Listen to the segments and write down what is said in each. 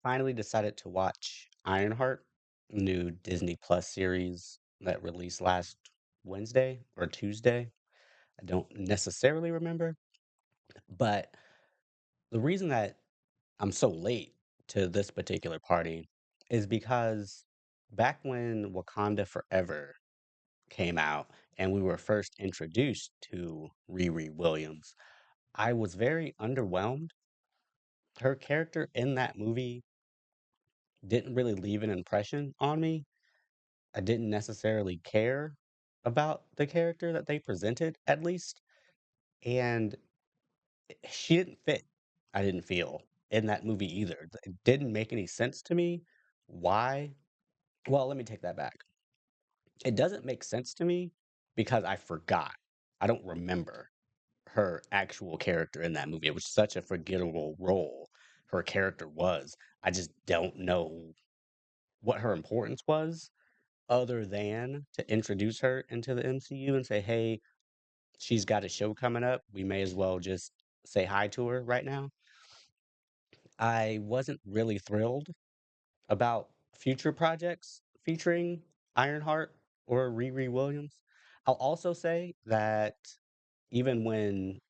Finally decided to watch Ironheart, new Disney Plus series that released last Wednesday or Tuesday. I don't necessarily remember, but the reason that I'm so late to this particular party is because back when Wakanda Forever came out and we were first introduced to Riri Williams, I was very underwhelmed. Her character in that movie didn't really leave an impression on me. I didn't necessarily care about the character that they presented, at least, and she didn't fit, I didn't feel, in that movie either. It didn't make any sense to me why. Well, let me take that back. It doesn't make sense to me because I forgot. I don't remember her actual character in that movie. It was such a forgettable role her character was. I just don't know what her importance was other than to introduce her into the MCU and say, "Hey, she's got a show coming up. We may as well just say hi to her right now." I wasn't really thrilled about future projects featuring Ironheart or Riri Williams. I'll also say that even when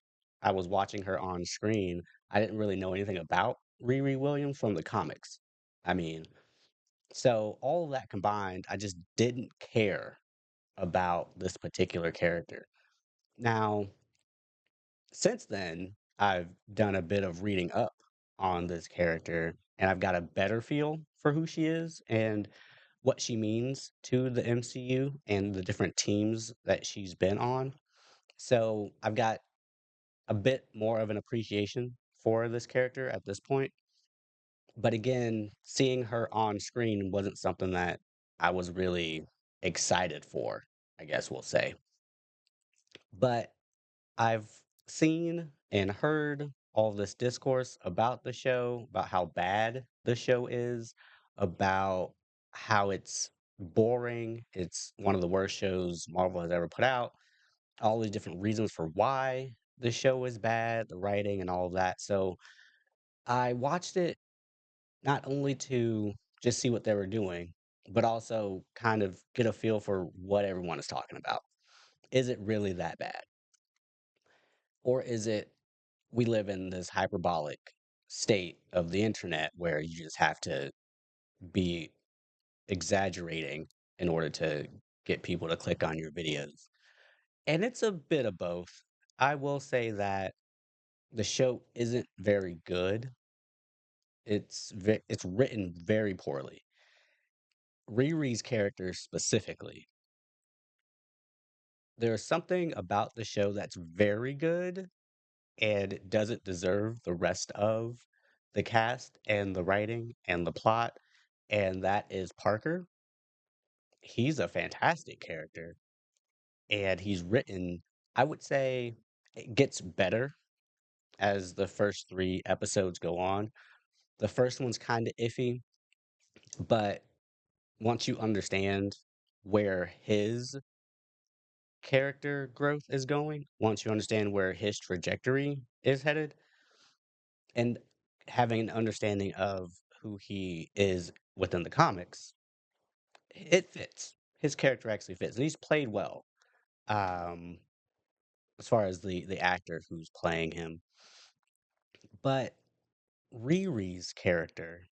I was watching her on screen, I didn't really know anything about Riri Williams from the comics. I mean, so all of that combined, I just didn't care about this particular character. Now, since then, I've done a bit of reading up on this character and I've got a better feel for who she is and what she means to the MCU and the different teams that she's been on. So I've got a bit more of an appreciation for this character at this point. But again, seeing her on screen wasn't something that I was really excited for, I guess we'll say. But I've seen and heard all this discourse about the show, about how bad the show is, about how it's boring. It's one of the worst shows Marvel has ever put out. All these different reasons for why the show is bad, the writing and all of that. So I watched it not only to just see what they were doing, but also kind of get a feel for what everyone is talking about. Is it really that bad? Or is it we live in this hyperbolic state of the internet where you just have to be exaggerating in order to get people to click on your videos? And it's a bit of both. I will say that the show isn't very good. It's written very poorly. Riri's character specifically, there's something about the show that's very good and it doesn't deserve the rest of the cast and the writing and the plot, and that is Parker. He's a fantastic character, and he's written, I would say, it gets better as the first 3 episodes go on. The first one's kinda iffy, but once you understand where his character growth is going, once you understand where his trajectory is headed, and having an understanding of who he is within the comics, it fits. His character actually fits, and he's played well. Um, as far as the actor who's playing him, but Riri's character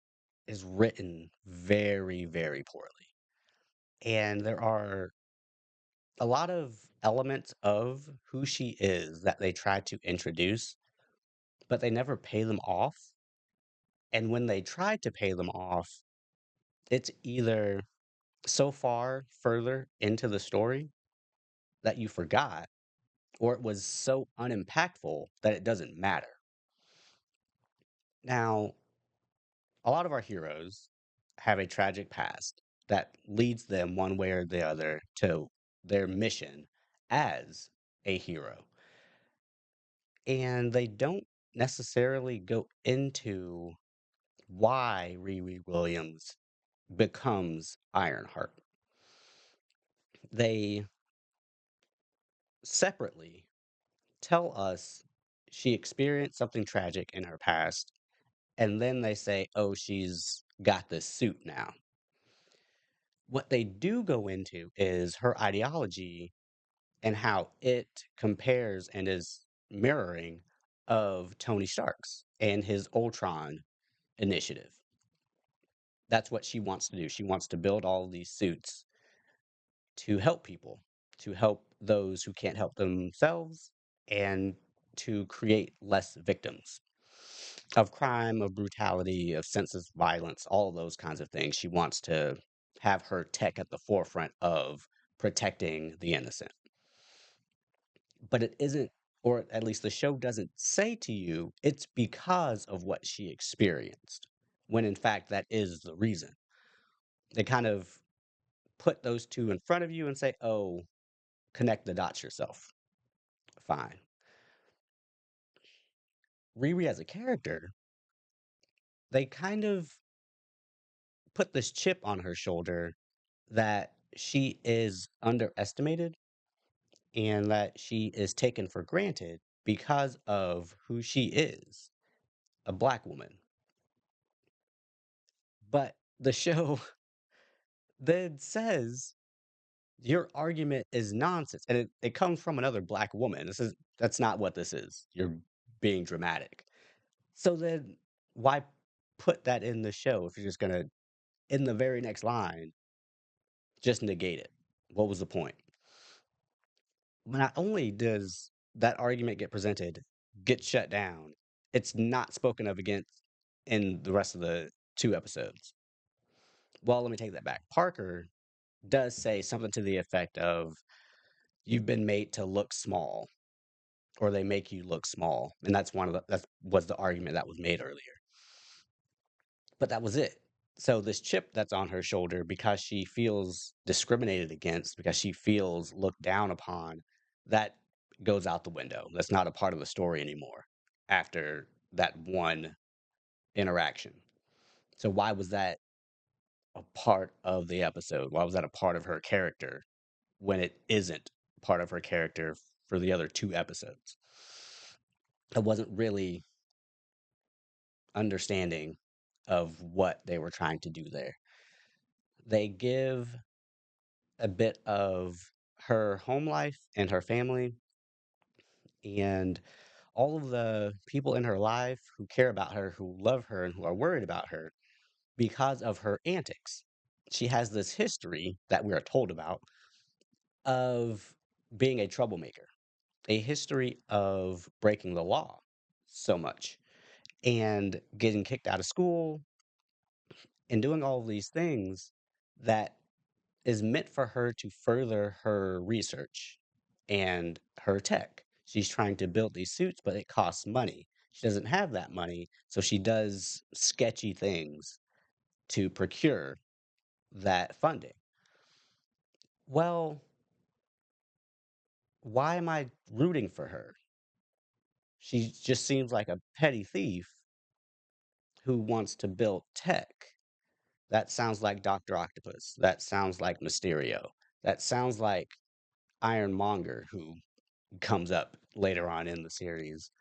is written very, very poorly, and there are a lot of elements of who she is that they try to introduce, but they never pay them off. And when they try to pay them off, it's either so far further into the story that you forgot, or it was so unimpactful that it doesn't matter. Now, a lot of our heroes have a tragic past that leads them one way or the other to their mission as a hero. And they don't necessarily go into why Riri Williams becomes Ironheart. They separately tell us she experienced something tragic in her past And then they say, oh, she's got this suit now. What they do go into is her ideology and how it compares and is mirroring of Tony Stark's and his Ultron initiative. That's what she wants to do. She wants to build all these suits to help people, to help those who can't help themselves, and to create less victims of crime, of brutality, of senseless violence, all of those kinds of things. She wants to have her tech at the forefront of protecting the innocent. But it isn't, or at least the show doesn't say to you, it's because of what she experienced, when in fact that is the reason. They kind of put those two in front of you and say, oh, connect the dots yourself. Fine. Riri as a character, they kind of put this chip on her shoulder that she is underestimated and that she is taken for granted because of who she is, a black woman. But the show then says your argument is nonsense. And it comes from another black woman. That's not what this is. You're being dramatic. So then why put that in the show if you're just gonna, in the very next line, just negate it? What was the point? Not only does that argument get presented, get shut down, it's not spoken of again in the rest of the two episodes. Well, let me take that back. Parker does say something to the effect of, you've been made to look small, or they make you look small. And that was the argument that was made earlier. But that was it. So this chip that's on her shoulder, because she feels discriminated against, because she feels looked down upon, that goes out the window. That's not a part of the story anymore after that one interaction. So why was that a part of the episode? Why was that a part of her character when it isn't part of her character for the other two episodes? I wasn't really understanding of what they were trying to do there. They give a bit of her home life and her family and all of the people in her life who care about her, who love her, and who are worried about her because of her antics. She has this history that we are told about of being a troublemaker, a history of breaking the law so much and getting kicked out of school and doing all of these things that is meant for her to further her research and her tech. She's trying to build these suits, but it costs money. She doesn't have that money, so she does sketchy things to procure that funding. Well, why am I rooting for her? She just seems like a petty thief who wants to build tech. That sounds like Dr. Octopus. That sounds like Mysterio. That sounds like Ironmonger, who comes up later on in the series.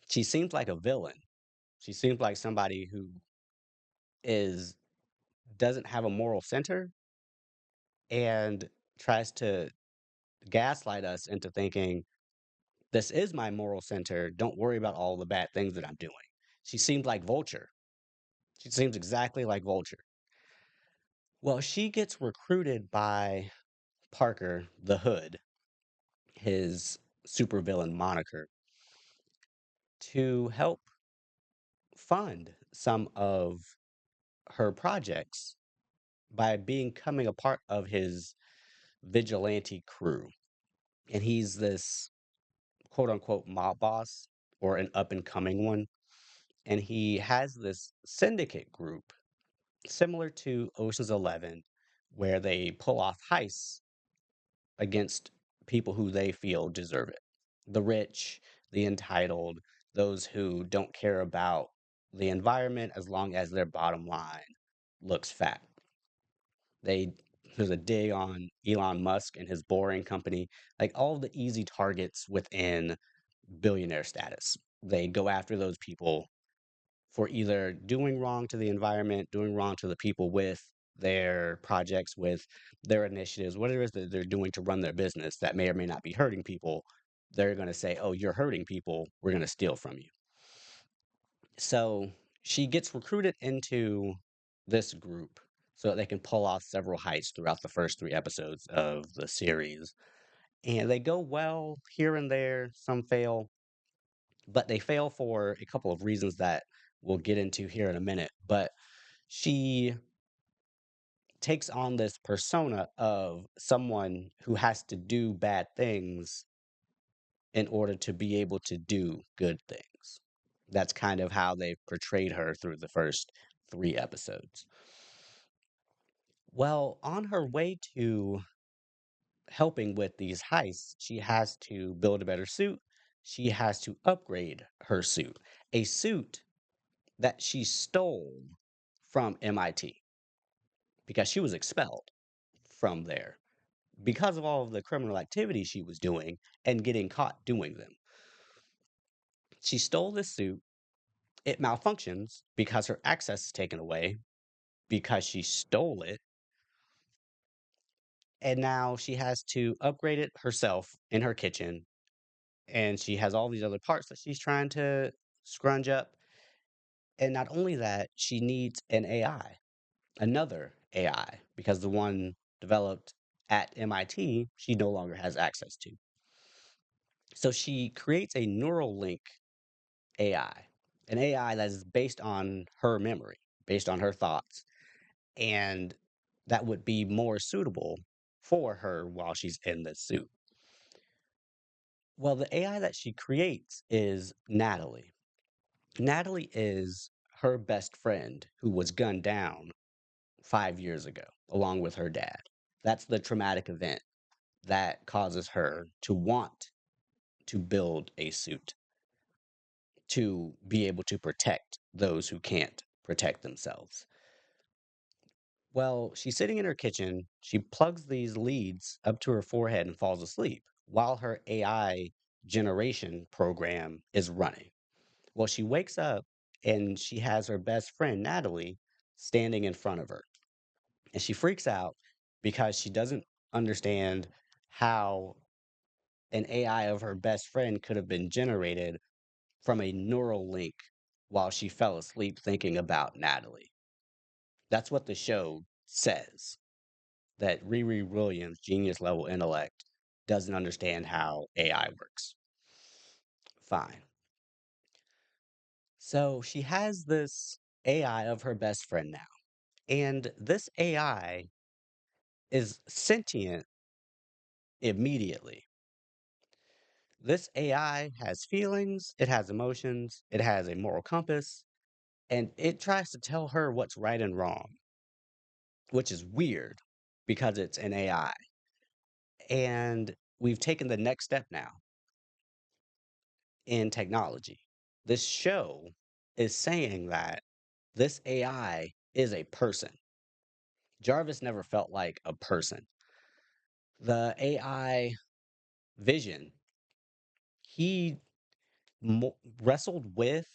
She seems like a villain. She seems like somebody who is doesn't have a moral center and tries to gaslight us into thinking this is my moral center. Don't worry about all the bad things that I'm doing. She seems like Vulture. She seems exactly like Vulture. Well, she gets recruited by Parker the Hood, his supervillain moniker, to help fund some of her projects by becoming a part of his vigilante crew. And he's this quote unquote mob boss or an up and coming one. And he has this syndicate group similar to Ocean's 11, where they pull off heists against people who they feel deserve it. The rich, the entitled, those who don't care about the environment as long as their bottom line looks fat. They There's a dig on Elon Musk and his boring company, like all the easy targets within billionaire status. They go after those people for either doing wrong to the environment, doing wrong to the people with their projects, with their initiatives, whatever it is that they're doing to run their business that may or may not be hurting people. They're going to say, oh, you're hurting people. We're going to steal from you. So she gets recruited into this group so that they can pull off several heists throughout the first three episodes of the series. And they go well here and there, some fail, but they fail for a couple of reasons that we'll get into here in a minute. But she takes on this persona of someone who has to do bad things in order to be able to do good things. That's kind of how they've portrayed her through the first three episodes. Well, on her way to helping with these heists, she has to build a better suit. She has to upgrade her suit, a suit that she stole from MIT because she was expelled from there because of all of the criminal activities she was doing and getting caught doing them. She stole this suit. It malfunctions because her access is taken away because she stole it. And now she has to upgrade it herself in her kitchen. And she has all these other parts that she's trying to scrunch up. And not only that, she needs an AI, another AI, because the one developed at MIT, she no longer has access to. So she creates a neural link AI, an AI that is based on her memory, based on her thoughts, and that would be more suitable for her while she's in this suit. Well, the AI that she creates is Natalie. Natalie is her best friend who was gunned down 5 years ago, along with her dad. That's the traumatic event that causes her to want to build a suit to be able to protect those who can't protect themselves. Well, she's sitting in her kitchen. She plugs these leads up to her forehead and falls asleep while her AI generation program is running. Well, she wakes up and she has her best friend, Natalie, standing in front of her. And she freaks out because she doesn't understand how an AI of her best friend could have been generated from a neural link while she fell asleep thinking about Natalie. That's what the show says, that Riri Williams' genius level intellect doesn't understand how AI works. Fine. So she has this AI of her best friend now. And this AI is sentient immediately. This AI has feelings, it has emotions, it has a moral compass, and it tries to tell her what's right and wrong, which is weird because it's an AI. And we've taken the next step now in technology. This show is saying that this AI is a person. Jarvis never felt like a person. The AI Vision, he wrestled with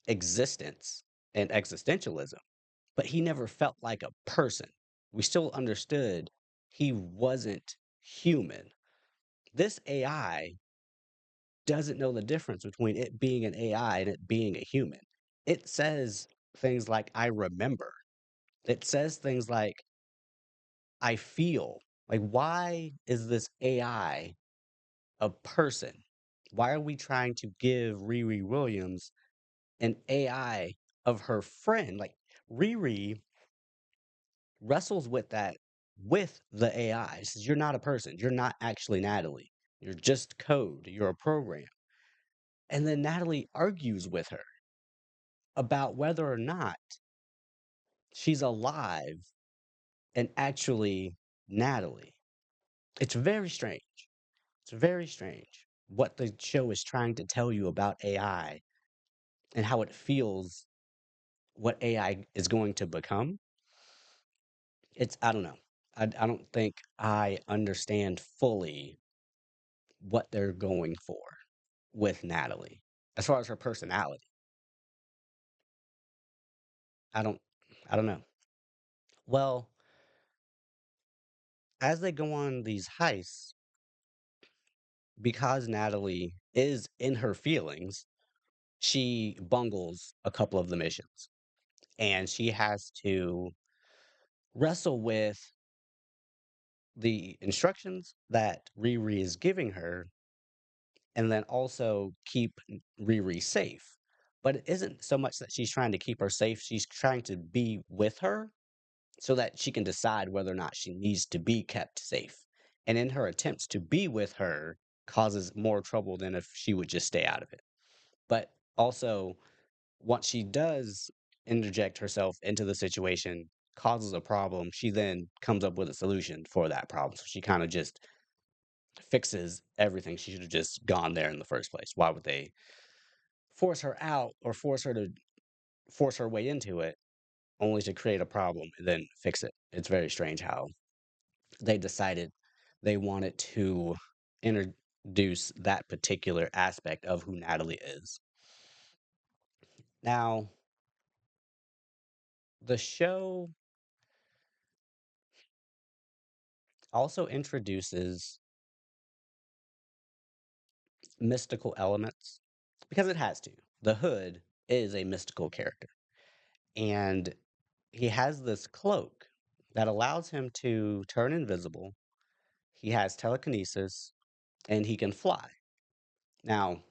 existence and existentialism, but he never felt like a person. We still understood he wasn't human. This AI doesn't know the difference between it being an AI and it being a human. It says things like, I remember. It says things like, I feel. Like, why is this AI a person? Why are we trying to give Riri Williams an AI of her friend? Like, Riri wrestles with that with the AI. She says, you're not a person. You're not actually Natalie. You're just code. You're a program. And then Natalie argues with her about whether or not she's alive and actually Natalie. It's very strange. It's very strange what the show is trying to tell you about AI and how it feels what AI is going to become. I don't know. I don't think I understand fully what they're going for with Natalie as far as her personality. I don't I don't know. Well, as they go on these heists, because Natalie is in her feelings, she bungles a couple of the missions and she has to wrestle with the instructions that Riri is giving her and then also keep Riri safe. But it isn't so much that she's trying to keep her safe, she's trying to be with her so that she can decide whether or not she needs to be kept safe. And in her attempts to be with her causes more trouble than if she would just stay out of it. But also, once she does interject herself into the situation, causes a problem, she then comes up with a solution for that problem. So she kind of just fixes everything. She should have just gone there in the first place. Why would they force her out or force her way into it only to create a problem and then fix it? It's very strange how they decided they wanted to introduce that particular aspect of who Natalie is. Now, the show also introduces mystical elements because it has to. The Hood is a mystical character, and he has this cloak that allows him to turn invisible. He has telekinesis and he can fly. Now,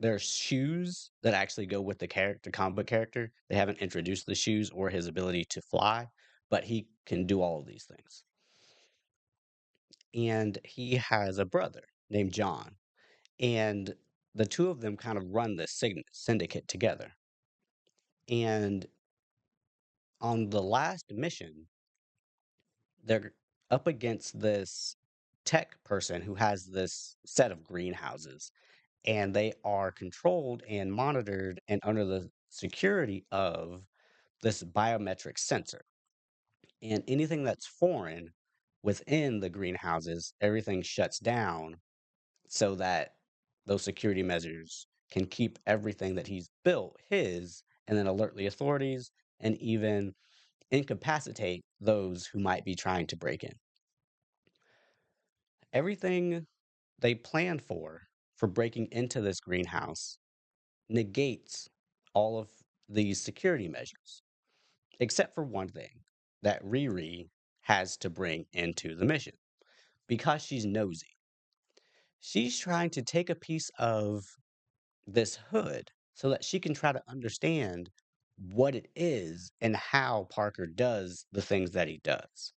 there's shoes that actually go with the character, comic book character. They haven't introduced the shoes or his ability to fly, but he can do all of these things. And he has a brother named John, and the two of them kind of run this syndicate together. And on the last mission, they're up against this tech person who has this set of greenhouses, and they are controlled and monitored and under the security of this biometric sensor. And anything that's foreign within the greenhouses, everything shuts down so that those security measures can keep everything that he's built his and then alert the authorities and even incapacitate those who might be trying to break in. Everything they planned for breaking into this greenhouse negates all of these security measures, except for one thing that Riri has to bring into the mission because she's nosy. She's trying to take a piece of this hood so that she can try to understand what it is and how Parker does the things that he does.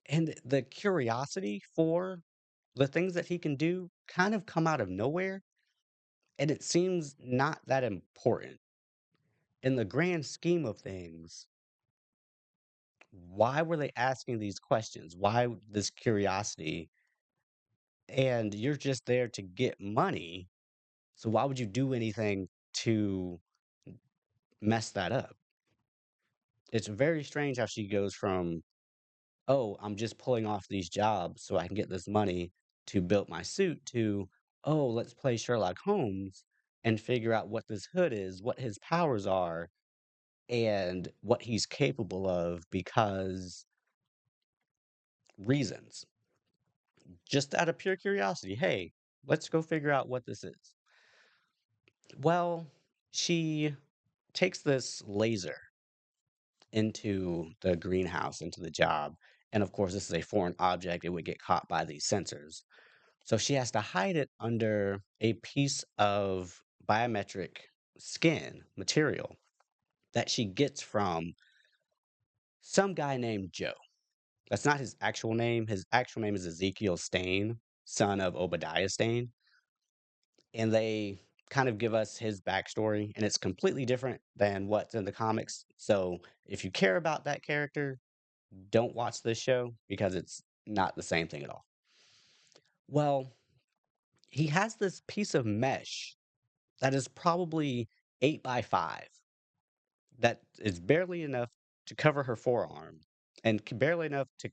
And the curiosity for the things that he can do kind of come out of nowhere, and it seems not that important. In the grand scheme of things, why were they asking these questions? Why this curiosity? And you're just there to get money. So why would you do anything to mess that up? It's very strange how she goes from, oh, I'm just pulling off these jobs so I can get this money to build my suit to, oh, let's play Sherlock Holmes and figure out what this hood is, what his powers are, and what he's capable of because reasons. Just out of pure curiosity. Hey, let's go figure out what this is. Well, she takes this laser into the greenhouse, into the job. And of course, this is a foreign object. It would get caught by these sensors. So she has to hide it under a piece of biometric skin material that she gets from some guy named Joe. That's not his actual name. His actual name is Ezekiel Stain, son of Obadiah Stain. And they kind of give us his backstory, and it's completely different than what's in the comics. So if you care about that character, don't watch this show because it's not the same thing at all. Well, he has this piece of mesh that is probably 8 by 5 that is barely enough to cover her forearm and barely enough to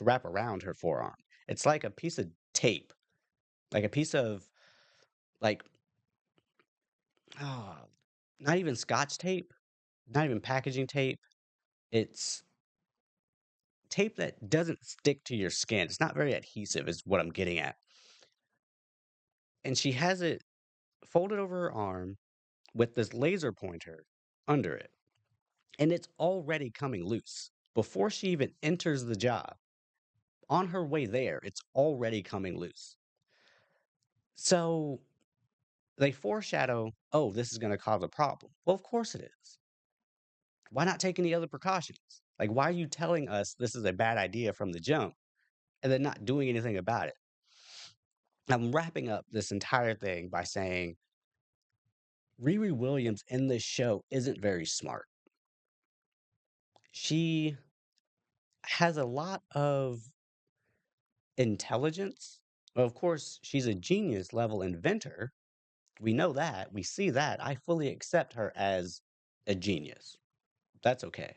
wrap around her forearm. It's like a piece of tape, like a piece of, like, oh, not even scotch tape, not even packaging tape. It's tape that doesn't stick to your skin. It's not very adhesive, is what I'm getting at. And she has it folded over her arm with this laser pointer under it. And it's already coming loose. Before she even enters the job, on her way there, it's already coming loose. So they foreshadow, oh, this is going to cause a problem. Well, of course it is. Why not take any other precautions? Like, why are you telling us this is a bad idea from the jump and then not doing anything about it? I'm wrapping up this entire thing by saying Riri Williams in this show isn't very smart. She has a lot of intelligence. Well, of course, she's a genius level inventor. We know that. We see that. I fully accept her as a genius. That's okay.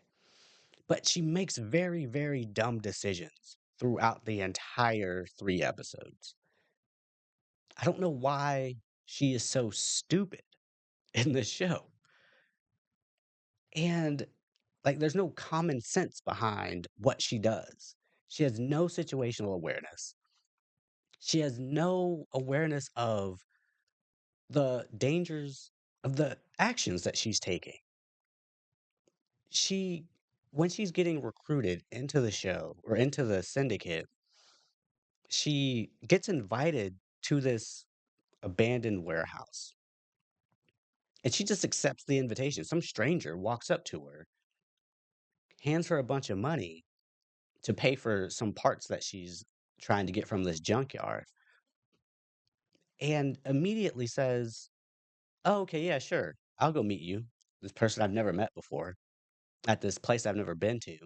But she makes very, very dumb decisions throughout the entire 3 episodes. I don't know why she is so stupid in this show. And like, there's no common sense behind what she does. She has no situational awareness. She has no awareness of the dangers of the actions that she's taking. She, when she's getting recruited into the show or into the syndicate, she gets invited to this abandoned warehouse and she just accepts the invitation. Some stranger walks up to her, hands her a bunch of money to pay for some parts that she's trying to get from this junkyard, and immediately says, "Oh, okay, yeah, sure. I'll go meet you. This person I've never met before at this place I've never been to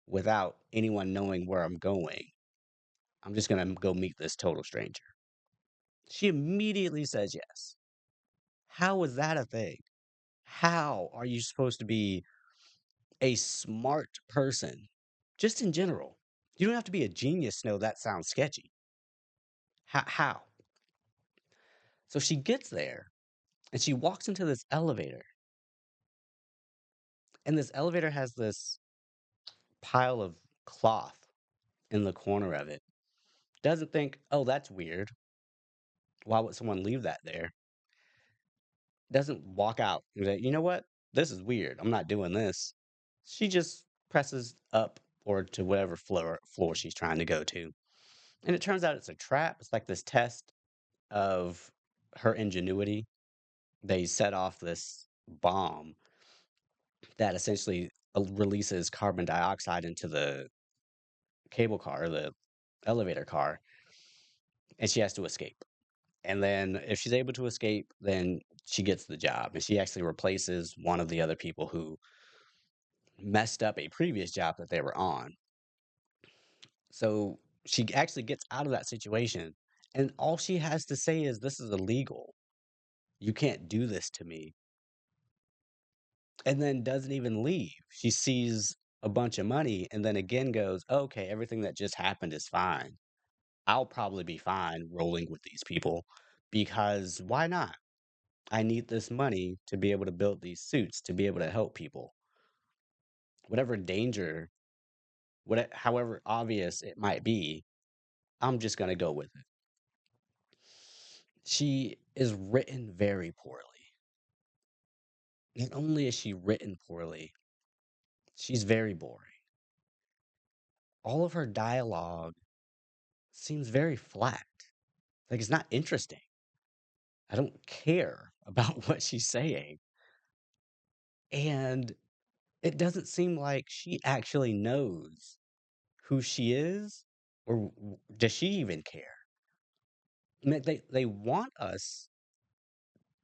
without anyone knowing where I'm going. I'm just going to go meet this total stranger." She immediately says yes. How is that a thing? How are you supposed to be a smart person just in general? You don't have to be a genius to know that sounds sketchy. How? So she gets there and she walks into this elevator, and this elevator has this pile of cloth in the corner of it. Doesn't think, oh, that's weird. Why would someone leave that there? Doesn't walk out and say, you know what? This is weird. I'm not doing this. She just presses up or to whatever floor she's trying to go to. And it turns out it's a trap. It's like this test of her ingenuity. They set off this bomb that essentially releases carbon dioxide into the cable car, the elevator car, and she has to escape. And then if she's able to escape, then she gets the job. And she actually replaces one of the other people who messed up a previous job that they were on. So she actually gets out of that situation. And all she has to say is, this is illegal. You can't do this to me. And then doesn't even leave. She sees a bunch of money and then again goes, okay, everything that just happened is fine. I'll probably be fine rolling with these people because why not? I need this money to be able to build these suits, to be able to help people. Whatever danger, however obvious it might be, I'm just going to go with it. She is written very poorly. Not only is she written poorly, she's very boring. All of her dialogue seems very flat. Like, it's not interesting. I don't care about what she's saying. And it doesn't seem like she actually knows who she is, or does she even care? I mean, they want us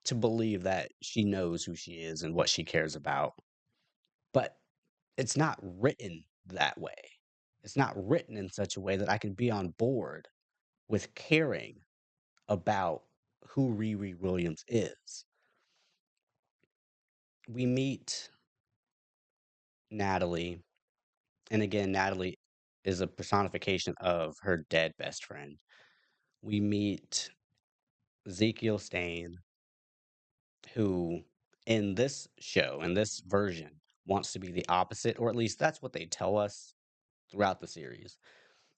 to believe that she knows who she is and what she cares about, but it's not written that way. It's not written in such a way that I can be on board with caring about who Riri Williams is. We meet Natalie, and again, Natalie is a personification of her dead best friend. We meet Ezekiel Stain, who in this show, in this version, wants to be the opposite, or at least that's what they tell us throughout the series.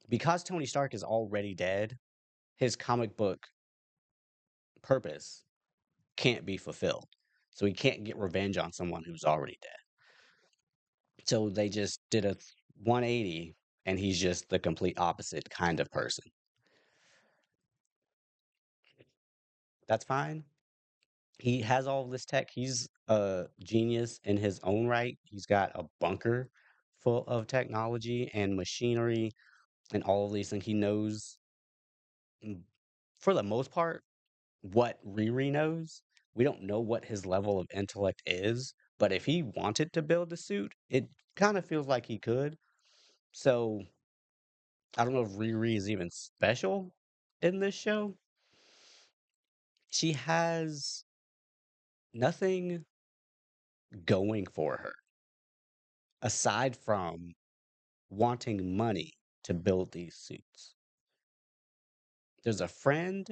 Because Tony Stark is already dead, his comic book purpose can't be fulfilled. So he can't get revenge on someone who's already dead. So they just did a 180 and he's just the complete opposite kind of person. That's fine. He has all this tech. He's a genius in his own right. He's got a bunker full of technology and machinery and all of these things. He knows, mm, for the most part, what Riri knows. We don't know what his level of intellect is, but if he wanted to build a suit, it kind of feels like he could. So I don't know if Riri is even special in this show. She has nothing going for her aside from wanting money to build these suits. There's a friend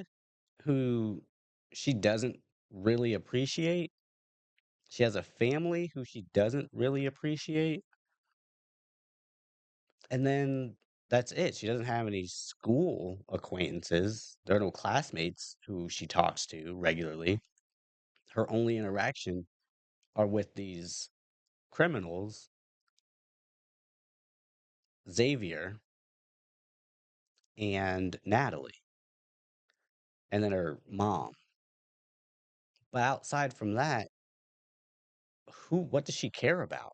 who she doesn't really appreciate. She has a family who she doesn't really appreciate. And then that's it. She doesn't have any school acquaintances. There are no classmates who she talks to regularly. Her only interaction are with these criminals, Xavier and Natalie, and then her mom. But outside from that, what does she care about?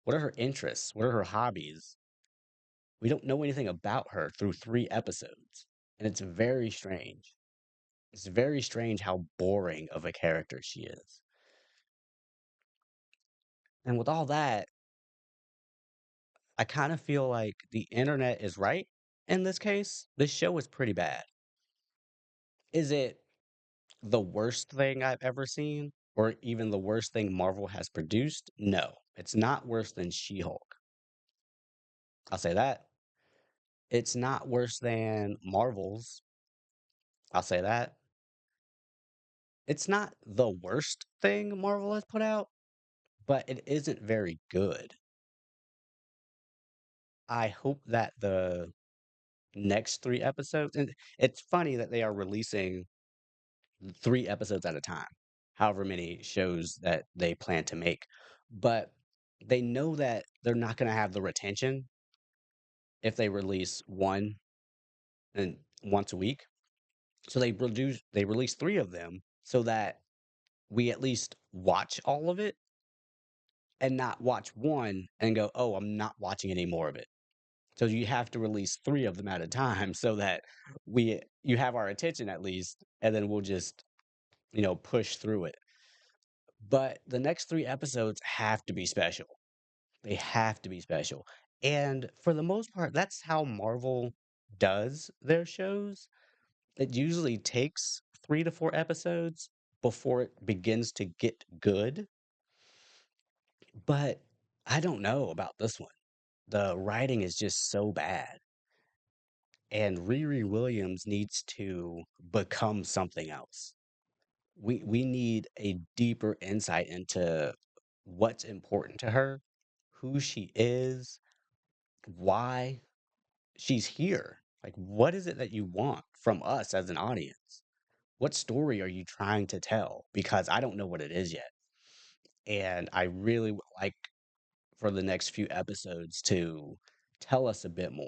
What are her interests? What are her hobbies? We don't know anything about her through 3 episodes. And it's very strange. It's very strange how boring of a character she is. And with all that, I kind of feel like the internet is right in this case. This show is pretty bad. Is it the worst thing I've ever seen? Or even the worst thing Marvel has produced? No, it's not worse than She Hulk. I'll say that. It's not worse than Marvel's. I'll say that. It's not the worst thing Marvel has put out, but it isn't very good. I hope that the next 3 episodes, and it's funny that they are releasing 3 episodes at a time, however many shows that they plan to make. But they know that they're not going to have the retention if they release one and once a week. So they release 3 of them so that we at least watch all of it and not watch one and go, oh, I'm not watching any more of it. So you have to release 3 of them at a time so that you have our attention at least, and then we'll just, push through it. But the next 3 episodes have to be special. They have to be special. And for the most part, that's how Marvel does their shows. It usually takes 3 to 4 episodes before it begins to get good. But I don't know about this one. The writing is just so bad. And Riri Williams needs to become something else. We need a deeper insight into what's important to her, who she is, why she's here. Like, what is it that you want from us as an audience? What story are you trying to tell? Because I don't know what it is yet. And I really would like for the next few episodes to tell us a bit more.